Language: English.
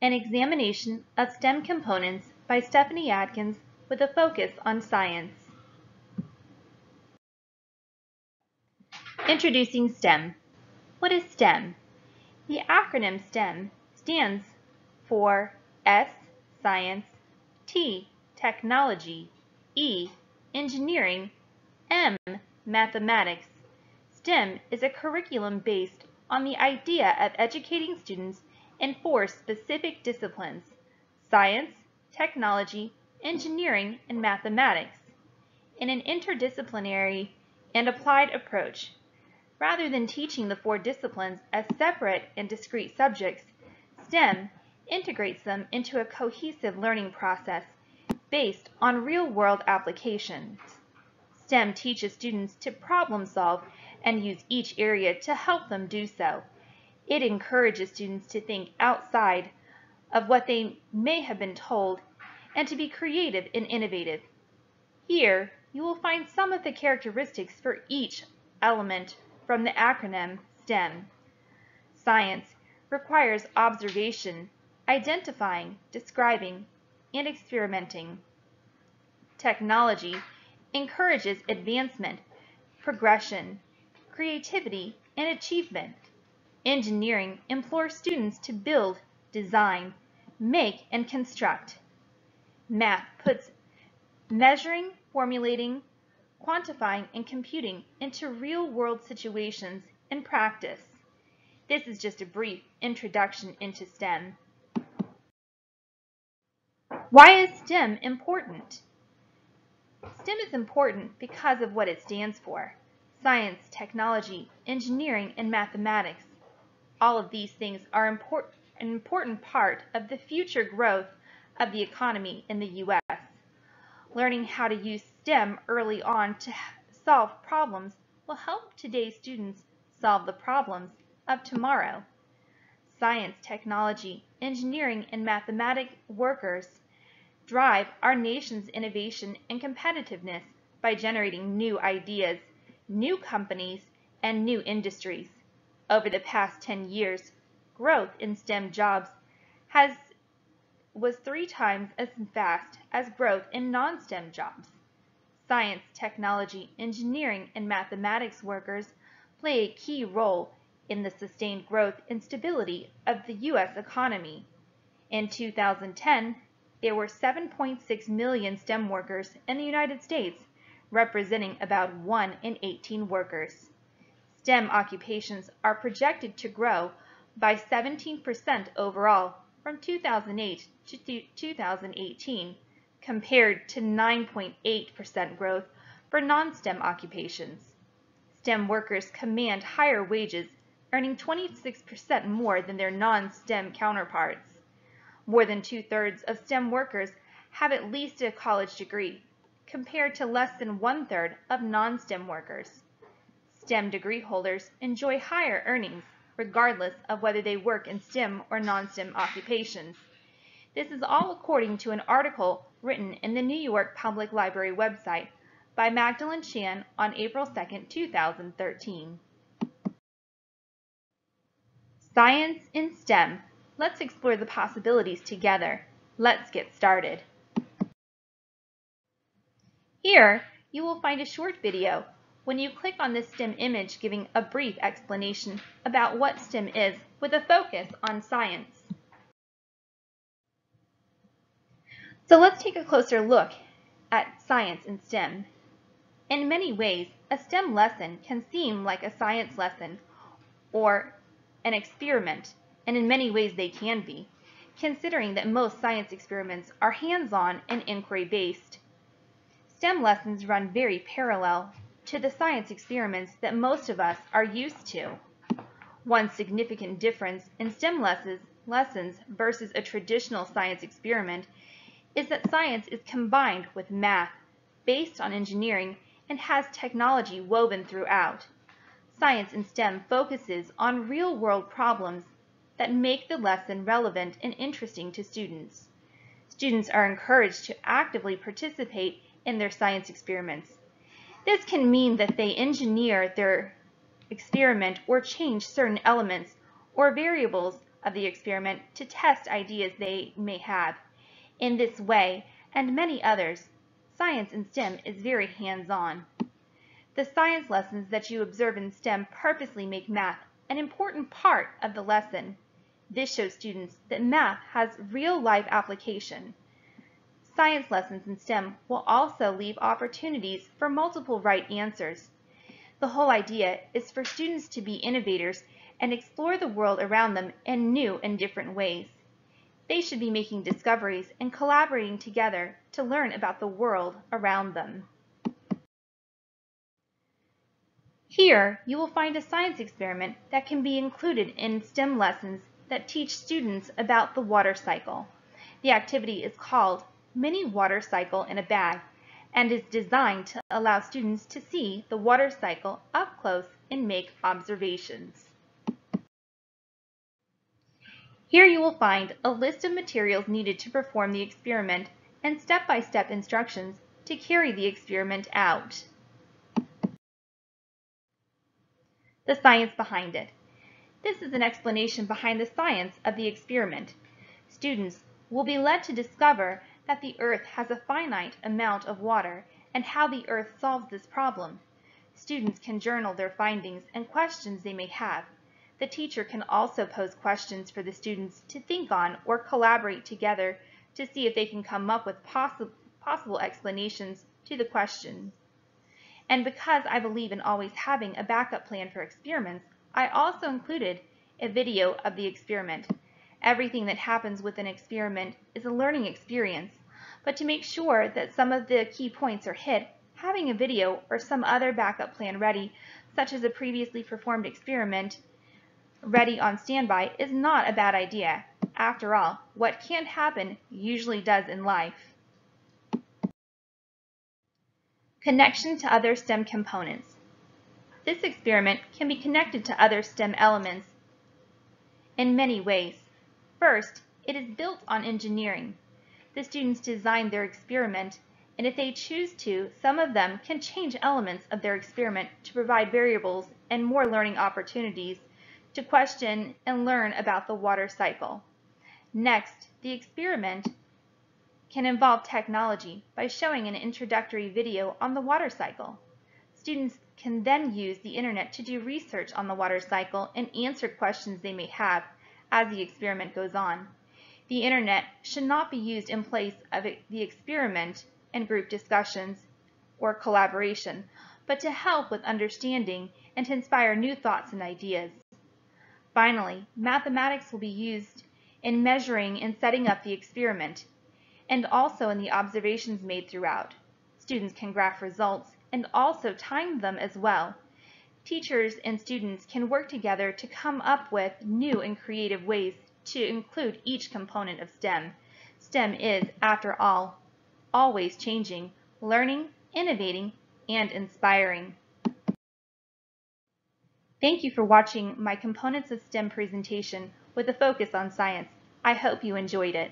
an examination of STEM components by Stephanie Adkins with a focus on science. Introducing STEM. What is STEM? The acronym STEM stands for S, science, T, technology, E, engineering, M, mathematics. STEM is a curriculum based on the idea of educating students in 4 specific disciplines: science, technology, engineering, and mathematics, in an interdisciplinary and applied approach. Rather than teaching the 4 disciplines as separate and discrete subjects, STEM integrates them into a cohesive learning process based on real-world applications. STEM teaches students to problem solve and use each area to help them do so. It encourages students to think outside of what they may have been told and to be creative and innovative. Here, you will find some of the characteristics for each element from the acronym STEM. Science requires observation, identifying, describing, and experimenting. Technology encourages advancement, progression, creativity, and achievement. Engineering implores students to build, design, make, and construct. Math puts measuring, formulating, quantifying, and computing into real-world situations and practice. This is just a brief introduction into STEM. Why is STEM important? STEM is important because of what it stands for: science, technology, engineering, and mathematics. All of these things are an important part of the future growth of the economy in the U.S. Learning how to use STEM early on to solve problems will help today's students solve the problems of tomorrow. Science, technology, engineering, and mathematics workers drive our nation's innovation and competitiveness by generating new ideas, new companies, and new industries. Over the past 10 years, growth in STEM jobs was 3 times as fast as growth in non-STEM jobs. Science, technology, engineering, and mathematics workers play a key role in the sustained growth and stability of the U.S. economy. In 2010, there were 7.6 million STEM workers in the United States, representing about 1 in 18 workers. STEM occupations are projected to grow by 17% overall from 2008 to 2018, compared to 9.8% growth for non-STEM occupations. STEM workers command higher wages, earning 26% more than their non-STEM counterparts. More than 2/3 of STEM workers have at least a college degree, compared to less than 1/3 of non-STEM workers. STEM degree holders enjoy higher earnings, regardless of whether they work in STEM or non-STEM occupations. This is all according to an article written in the New York Public Library website by Magdalene Chan on April 2, 2013. Science in STEM. Let's explore the possibilities together. Let's get started. Here, you will find a short video. When you click on this STEM image giving a brief explanation about what STEM is with a focus on science. So let's take a closer look at science in STEM. In many ways, a STEM lesson can seem like a science lesson or an experiment, and in many ways they can be, considering that most science experiments are hands-on and inquiry-based. STEM lessons run very parallel to the science experiments that most of us are used to. One significant difference in STEM lessons versus a traditional science experiment is that science is combined with math, based on engineering, and has technology woven throughout. Science in STEM focuses on real-world problems that make the lesson relevant and interesting to students. Students are encouraged to actively participate in their science experiments. This can mean that they engineer their experiment or change certain elements or variables of the experiment to test ideas they may have. In this way, and many others, science in STEM is very hands-on. The science lessons that you observe in STEM purposely make math an important part of the lesson. This shows students that math has real-life application. Science lessons in STEM will also leave opportunities for multiple right answers. The whole idea is for students to be innovators and explore the world around them in new and different ways. They should be making discoveries and collaborating together to learn about the world around them. Here, you will find a science experiment that can be included in STEM lessons that teach students about the water cycle. The activity is called Mini Water Cycle in a Bag and is designed to allow students to see the water cycle up close and make observations. Here you will find a list of materials needed to perform the experiment and step-by-step instructions to carry the experiment out. The science behind it. This is an explanation behind the science of the experiment. Students will be led to discover that the Earth has a finite amount of water and how the Earth solves this problem. Students can journal their findings and questions they may have. The teacher can also pose questions for the students to think on or collaborate together to see if they can come up with possible explanations to the questions. And because I believe in always having a backup plan for experiments, I also included a video of the experiment. Everything that happens with an experiment is a learning experience, but to make sure that some of the key points are hit, having a video or some other backup plan ready, such as a previously performed experiment ready on standby, is not a bad idea. After all, what can't happen usually does in life. Connection to other STEM components. This experiment can be connected to other STEM elements in many ways. First, it is built on engineering. The students design their experiment, and if they choose to, some of them can change elements of their experiment to provide variables and more learning opportunities to question and learn about the water cycle. Next, the experiment can involve technology by showing an introductory video on the water cycle. Students can then use the internet to do research on the water cycle and answer questions they may have as the experiment goes on. The internet should not be used in place of the experiment and group discussions or collaboration, but to help with understanding and to inspire new thoughts and ideas. Finally, mathematics will be used in measuring and setting up the experiment, and also in the observations made throughout. Students can graph results and also time them as well. Teachers and students can work together to come up with new and creative ways to include each component of STEM. STEM is, after all, always changing, learning, innovating, and inspiring. Thank you for watching my Components of STEM presentation with a focus on science. I hope you enjoyed it.